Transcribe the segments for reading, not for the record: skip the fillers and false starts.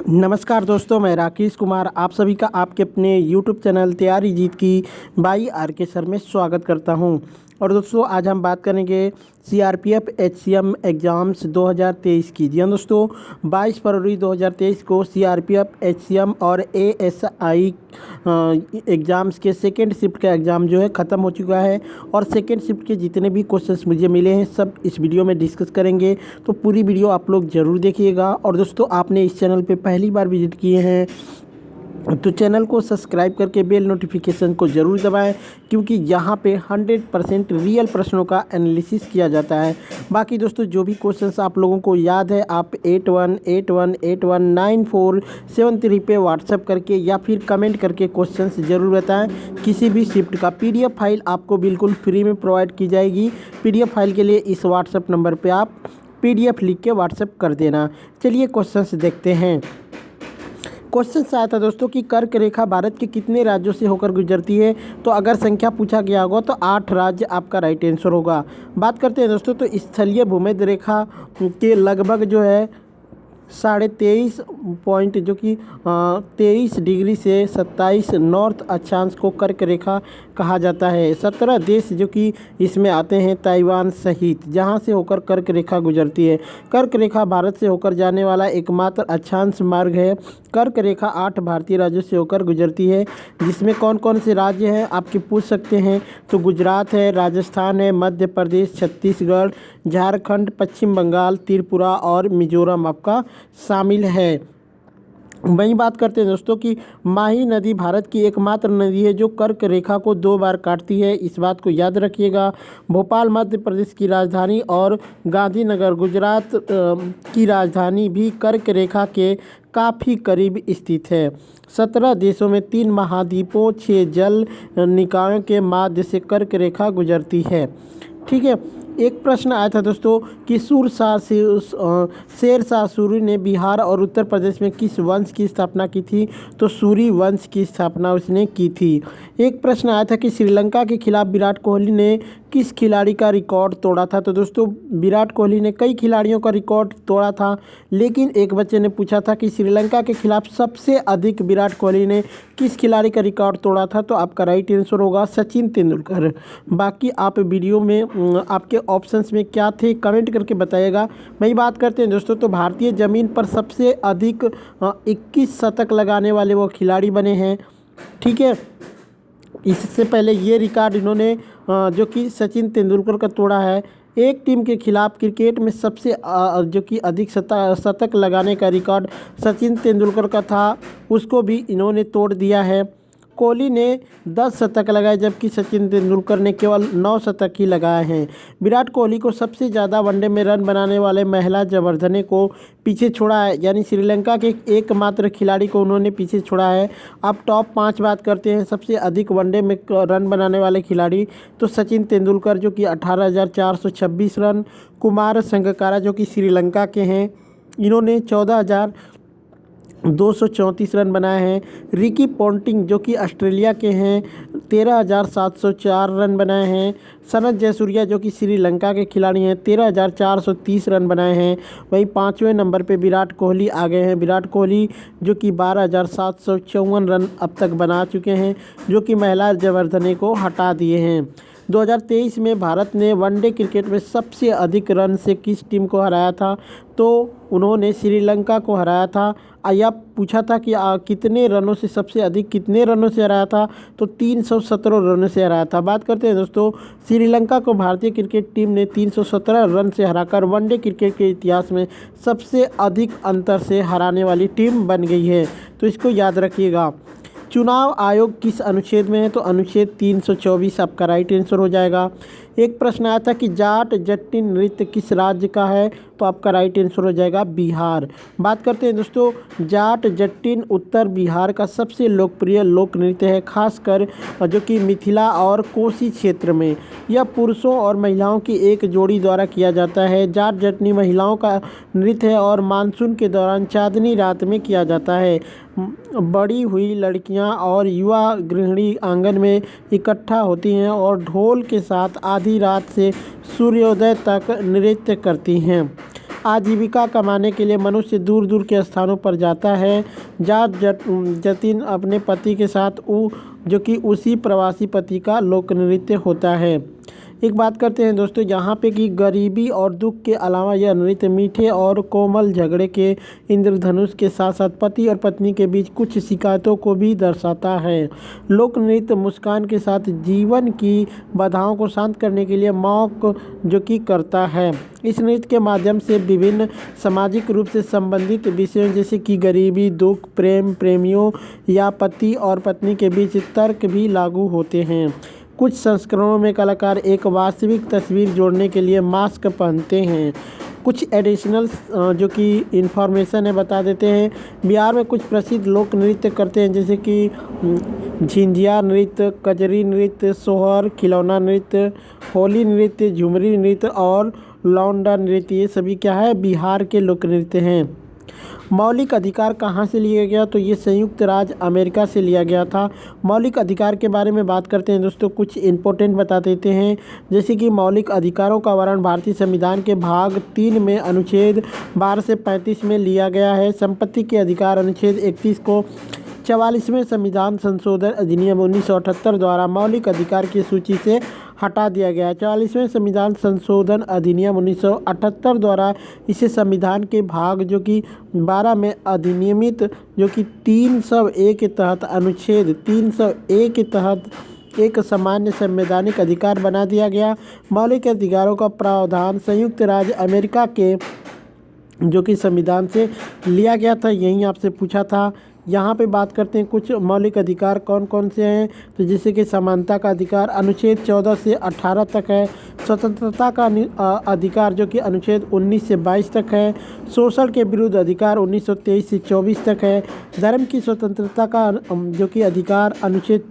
नमस्कार दोस्तों, मैं राकेश कुमार आप सभी का आपके अपने YouTube चैनल तैयारी जीत की बाई आर के सर में स्वागत करता हूं। और दोस्तों, आज हम बात करेंगे CRPF HCM एग्ज़ाम्स 2023 की। जी हाँ दोस्तों, 22 फरवरी 2023 को CRPF HCM और ASI एग्ज़ाम्स के सेकेंड शिफ्ट का एग्ज़ाम जो है ख़त्म हो चुका है। और सेकेंड शिफ्ट के जितने भी क्वेश्चंस मुझे मिले हैं सब इस वीडियो में डिस्कस करेंगे, तो पूरी वीडियो आप लोग ज़रूर देखिएगा। और दोस्तों, आपने इस चैनल पे पहली बार विजिट किए हैं तो चैनल को सब्सक्राइब करके बेल नोटिफिकेशन को ज़रूर दबाएं, क्योंकि यहाँ पे 100% रियल प्रश्नों का एनालिसिस किया जाता है। बाकी दोस्तों, जो भी क्वेश्चंस आप लोगों को याद है आप 8181819473 पे व्हाट्सएप करके या फिर कमेंट करके क्वेश्चंस ज़रूर बताएं। किसी भी शिफ्ट का PDF फाइल आपको बिल्कुल फ्री में प्रोवाइड की जाएगी। PDF फाइल के लिए इस व्हाट्सएप नंबर पर आप PDF लिख के व्हाट्सएप कर देना। चलिए क्वेश्चंस देखते हैं। क्वेश्चन आया था दोस्तों कि कर्क रेखा भारत के कितने राज्यों से होकर गुजरती है। तो अगर संख्या पूछा गया होगा तो 8 राज्य आपका राइट आंसर होगा। बात करते हैं दोस्तों, तो स्थलीय भूमध्य रेखा के लगभग जो है 23.5 पॉइंट जो कि 23 डिग्री से 27 नॉर्थ अक्षांश को कर्क रेखा कहा जाता है। 17 देश जो कि इसमें आते हैं ताइवान सहित, जहां से होकर कर्क रेखा गुजरती है। कर्क रेखा भारत से होकर जाने वाला एकमात्र अक्षांश मार्ग है। कर्क रेखा 8 भारतीय राज्यों से होकर गुजरती है, जिसमें कौन कौन से राज्य हैं आपके पूछ सकते हैं। तो गुजरात है, राजस्थान है, मध्य प्रदेश, छत्तीसगढ़, झारखंड, पश्चिम बंगाल, त्रिपुरा और मिजोरम आपका शामिल है। वहीं बात करते हैं दोस्तों कि माही नदी भारत की एकमात्र नदी है जो कर्क रेखा को 2 बार काटती है। इस बात को याद रखिएगा। भोपाल मध्य प्रदेश की राजधानी और गांधीनगर गुजरात की राजधानी भी कर्क रेखा के काफ़ी करीब स्थित है। 17 देशों में 3 महाद्वीपों 6 जल निकायों के माध्य से कर्क रेखा गुजरती है। ठीक है। एक प्रश्न आया था दोस्तों कि शेर शाह सूरी ने बिहार और उत्तर प्रदेश में किस वंश की स्थापना की थी। तो सूरी वंश की स्थापना उसने की थी। एक प्रश्न आया था कि श्रीलंका के खिलाफ विराट कोहली ने किस खिलाड़ी का रिकॉर्ड तोड़ा था। तो दोस्तों, विराट कोहली ने कई खिलाड़ियों का रिकॉर्ड तोड़ा था, लेकिन एक बच्चे ने पूछा था कि श्रीलंका के खिलाफ सबसे अधिक विराट कोहली ने किस खिलाड़ी का रिकॉर्ड तोड़ा था। तो आपका राइट आंसर होगा सचिन तेंदुलकर। बाकी आप वीडियो में आपके ऑप्शंस में क्या थे कमेंट करके बताइएगा। वही बात करते हैं दोस्तों, तो भारतीय ज़मीन पर सबसे अधिक 21 शतक लगाने वाले वो खिलाड़ी बने हैं। ठीक है। इससे पहले ये रिकॉर्ड इन्होंने जो कि सचिन तेंदुलकर का तोड़ा है। एक टीम के खिलाफ क्रिकेट में सबसे जो कि अधिक शतक लगाने का रिकॉर्ड सचिन तेंदुलकर का था, उसको भी इन्होंने तोड़ दिया है। कोहली ने 10 शतक लगाए, जबकि सचिन तेंदुलकर ने केवल 9 शतक ही लगाए हैं। विराट कोहली को सबसे ज़्यादा वनडे में रन बनाने वाले महिला जयवर्धने को पीछे छोड़ा है, यानी श्रीलंका के एकमात्र खिलाड़ी को उन्होंने पीछे छोड़ा है। अब टॉप 5 बात करते हैं सबसे अधिक वनडे में रन बनाने वाले खिलाड़ी। तो सचिन तेंदुलकर जो कि 18,426 रन, कुमार संगकारा जो कि श्रीलंका के हैं, इन्होंने 14,234 रन बनाए हैं। रिकी पोंटिंग जो कि ऑस्ट्रेलिया के हैं, 13,704 रन बनाए हैं। सनत जयसूर्या जो कि श्रीलंका के खिलाड़ी हैं, 13,430 रन बनाए हैं। वहीं 5वें नंबर पे विराट कोहली आ गए हैं। विराट कोहली जो कि 12,754 रन अब तक बना चुके हैं, जो कि महिला जयवर्धने को हटा दिए हैं। 2023 में भारत ने वनडे क्रिकेट में सबसे अधिक रन से किस टीम को हराया था। तो उन्होंने श्रीलंका को हराया था। या पूछा था कि कितने रनों से सबसे अधिक कितने रनों से हराया था। तो 317 रनों से हराया था। बात करते हैं दोस्तों, श्रीलंका को भारतीय क्रिकेट टीम ने 317 रन से हराकर वनडे क्रिकेट के इतिहास में सबसे अधिक अंतर से हराने वाली टीम बन गई है। तो इसको याद रखिएगा। चुनाव आयोग किस अनुच्छेद में है। तो अनुच्छेद 324 आपका राइट आंसर हो जाएगा। एक प्रश्न आया था कि जाट जट्टी नृत्य किस राज्य का है। तो आपका राइट आंसर हो जाएगा बिहार। बात करते हैं दोस्तों, जाट जट्टिन उत्तर बिहार का सबसे लोकप्रिय लोक नृत्य है, खासकर जो कि मिथिला और कोसी क्षेत्र में। यह पुरुषों और महिलाओं की एक जोड़ी द्वारा किया जाता है। जाट जट्टी महिलाओं का नृत्य है और मानसून के दौरान चांदनी रात में किया जाता है। बड़ी हुई लड़कियां और युवा गृहिणी आंगन में इकट्ठा होती हैं और ढोल के साथ आधी रात से सूर्योदय तक नृत्य करती हैं। आजीविका कमाने के लिए मनुष्य दूर दूर के स्थानों पर जाता है। जतिन अपने पति के साथ जो कि उसी प्रवासी पति का लोक नृत्य होता है। एक बात करते हैं दोस्तों यहाँ पे कि गरीबी और दुख के अलावा यह नृत्य मीठे और कोमल झगड़े के इंद्रधनुष के साथ साथ पति और पत्नी के बीच कुछ शिकायतों को भी दर्शाता है। लोक नृत्य मुस्कान के साथ जीवन की बाधाओं को शांत करने के लिए मौक जो कि करता है। इस नृत्य के माध्यम से विभिन्न सामाजिक रूप से संबंधित विषयों जैसे कि गरीबी, दुख, प्रेमियों या पति और पत्नी के बीच तर्क भी लागू होते हैं। कुछ संस्करणों में कलाकार एक वास्तविक तस्वीर जोड़ने के लिए मास्क पहनते हैं। कुछ एडिशनल जो कि इन्फॉर्मेशन है बता देते हैं। बिहार में कुछ प्रसिद्ध लोक नृत्य करते हैं जैसे कि झिंझिया नृत्य, कजरी नृत्य, सोहर, खिलौना नृत्य, होली नृत्य, झुमरी नृत्य और लौंडा नृत्य। ये सभी क्या है, बिहार के लोक नृत्य हैं। मौलिक अधिकार कहाँ से लिया गया, तो ये संयुक्त राज्य अमेरिका से लिया गया था। मौलिक अधिकार के बारे में बात करते हैं दोस्तों, कुछ इंपॉर्टेंट बता देते हैं जैसे कि मौलिक अधिकारों का वर्णन भारतीय संविधान के भाग 3 में अनुच्छेद 12 से 35 में लिया गया है। संपत्ति के अधिकार अनुच्छेद 31 को 44वें संविधान संशोधन अधिनियम 1978 द्वारा मौलिक अधिकार की सूची से हटा दिया गया है। 44वें संविधान संशोधन अधिनियम 1978 द्वारा इसे संविधान के भाग जो कि 12 में अधिनियमित जो कि 301 के तहत अनुच्छेद 301 के तहत एक सामान्य संवैधानिक अधिकार बना दिया गया। मौलिक अधिकारों का प्रावधान संयुक्त राज्य अमेरिका के जो कि संविधान से लिया गया था, यही आपसे पूछा था। यहाँ पे बात करते हैं कुछ मौलिक अधिकार कौन कौन से हैं, तो जैसे कि समानता का अधिकार अनुच्छेद 14 से 18 तक है। स्वतंत्रता का अधिकार जो कि अनुच्छेद 19 से 22 तक है। शोषण के विरुद्ध अधिकार 1923 से 24 तक है। धर्म की स्वतंत्रता का जो कि अधिकार अनुच्छेद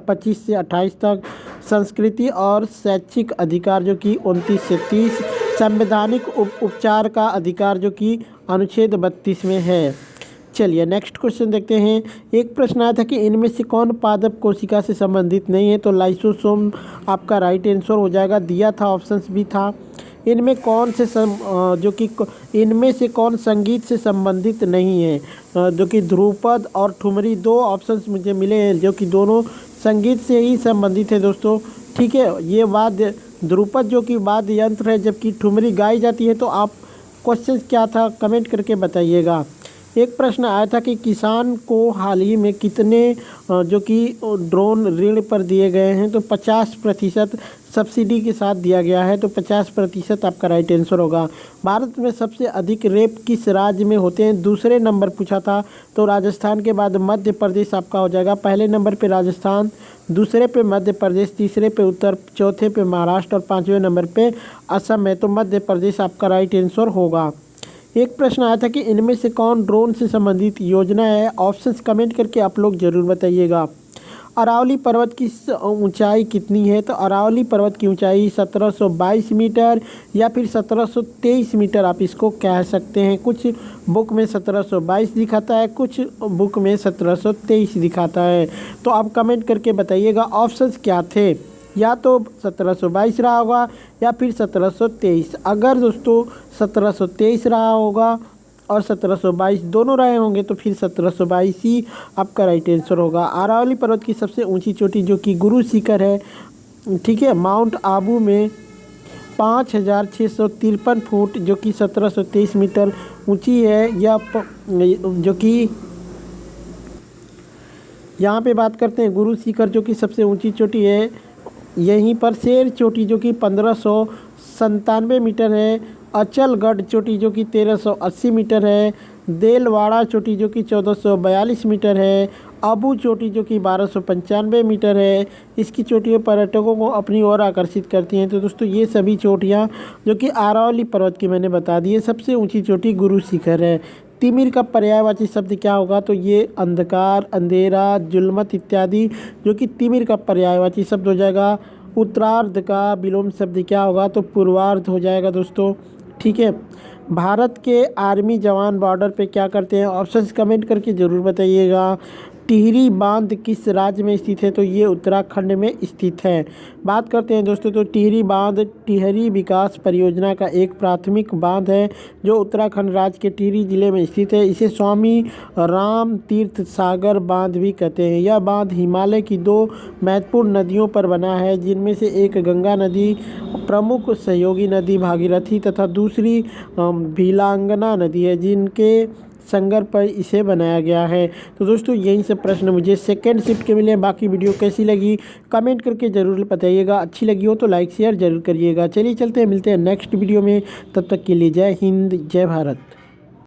25 से 28 तक। संस्कृति और शैक्षिक अधिकार जो कि 29 से 30। संवैधानिक उपचार का अधिकार जो कि अनुच्छेद 32 में है। चलिए नेक्स्ट क्वेश्चन देखते हैं। एक प्रश्न आया था कि इनमें से कौन पादप कोशिका से संबंधित नहीं है, तो लाइसोसोम आपका राइट आंसर हो जाएगा, दिया था, ऑप्शंस भी था। इनमें कौन से इनमें से कौन संगीत से संबंधित नहीं है, जो कि ध्रुपद और ठुमरी, दो ऑप्शंस मुझे मिले हैं जो कि दोनों संगीत से ही संबंधित है दोस्तों। ठीक है, ये वाद्य ध्रुपद जो कि वाद्य यंत्र है जबकि ठुमरी गाई जाती है। तो आप क्वेश्चन क्या था कमेंट करके बताइएगा। एक प्रश्न आया था कि किसान को हाल ही में कितने जो कि ड्रोन ऋण पर दिए गए हैं, तो 50% सब्सिडी के साथ दिया गया है, तो 50% आपका राइट आंसर होगा। भारत में सबसे अधिक रेप किस राज्य में होते हैं, दूसरे नंबर पूछा था, तो राजस्थान के बाद मध्य प्रदेश आपका हो जाएगा। पहले नंबर पे राजस्थान, दूसरे पे मध्य प्रदेश, तीसरे पे उत्तर, चौथे पे महाराष्ट्र और 5वें नंबर पे असम है, तो मध्य प्रदेश आपका राइट आंसर होगा। एक प्रश्न आया था कि इनमें से कौन ड्रोन से संबंधित योजना है, ऑप्शंस कमेंट करके आप लोग ज़रूर बताइएगा। अरावली पर्वत की ऊंचाई कितनी है, तो अरावली पर्वत की ऊंचाई 1722 मीटर या फिर 1723 मीटर आप इसको कह सकते हैं। कुछ बुक में 1722 दिखाता है, कुछ बुक में 1723 दिखाता है, तो आप कमेंट करके बताइएगा ऑप्शंस क्या थे, या तो 1722 रहा होगा या फिर 1723। अगर दोस्तों 1723 रहा होगा और 1722 दोनों रहे होंगे तो फिर 1722 ही आपका राइट आंसर होगा। अरावली पर्वत की सबसे ऊंची चोटी जो कि गुरु शिखर है, ठीक है, माउंट आबू में 5653 फुट जो कि 1723 मीटर ऊंची है। या जो कि यहाँ पे बात करते हैं गुरु शिखर जो कि सबसे ऊंची चोटी है, यहीं पर शेर चोटी जो कि 1597 मीटर है। अचलगढ़ चोटी जो कि 1380 मीटर है। देलवाड़ा चोटी जो कि 1442 मीटर है। अबू चोटी जो कि 1295 मीटर है। इसकी चोटियाँ पर्यटकों को अपनी ओर आकर्षित करती हैं। तो दोस्तों ये सभी चोटियाँ जो कि अरावली पर्वत की मैंने बता दी है। सबसे ऊंची चोटी गुरु शिखर है। तिमिर का पर्यायवाची शब्द क्या होगा, तो ये अंधकार, अंधेरा, जुल्मत इत्यादि जो कि तिमिर का पर्यायवाची शब्द हो जाएगा। उत्तरार्ध का विलोम शब्द क्या होगा, तो पूर्वार्ध हो जाएगा दोस्तों। ठीक है, भारत के आर्मी जवान बॉर्डर पे क्या करते हैं, ऑप्शंस कमेंट करके ज़रूर बताइएगा। टिहरी बांध किस राज्य में स्थित है? तो ये उत्तराखंड में स्थित है। बात करते हैं दोस्तों, तो टिहरी बांध टिहरी विकास परियोजना का एक प्राथमिक बांध है जो उत्तराखंड राज्य के टिहरी जिले में स्थित है। इसे स्वामी राम तीर्थ सागर बांध भी कहते हैं। यह बांध हिमालय की दो महत्वपूर्ण नदियों पर बना है, जिनमें से एक गंगा नदी प्रमुख सहयोगी नदी भागीरथी तथा दूसरी भीलांगना नदी है, जिनके संगम पर इसे बनाया गया है। तो दोस्तों यही सब प्रश्न मुझे सेकंड शिफ्ट के मिले। बाकी वीडियो कैसी लगी कमेंट करके ज़रूर बताइएगा। अच्छी लगी हो तो लाइक शेयर जरूर करिएगा। चलिए चलते हैं, मिलते हैं नेक्स्ट वीडियो में। तब तक के लिए जय हिंद, जय भारत।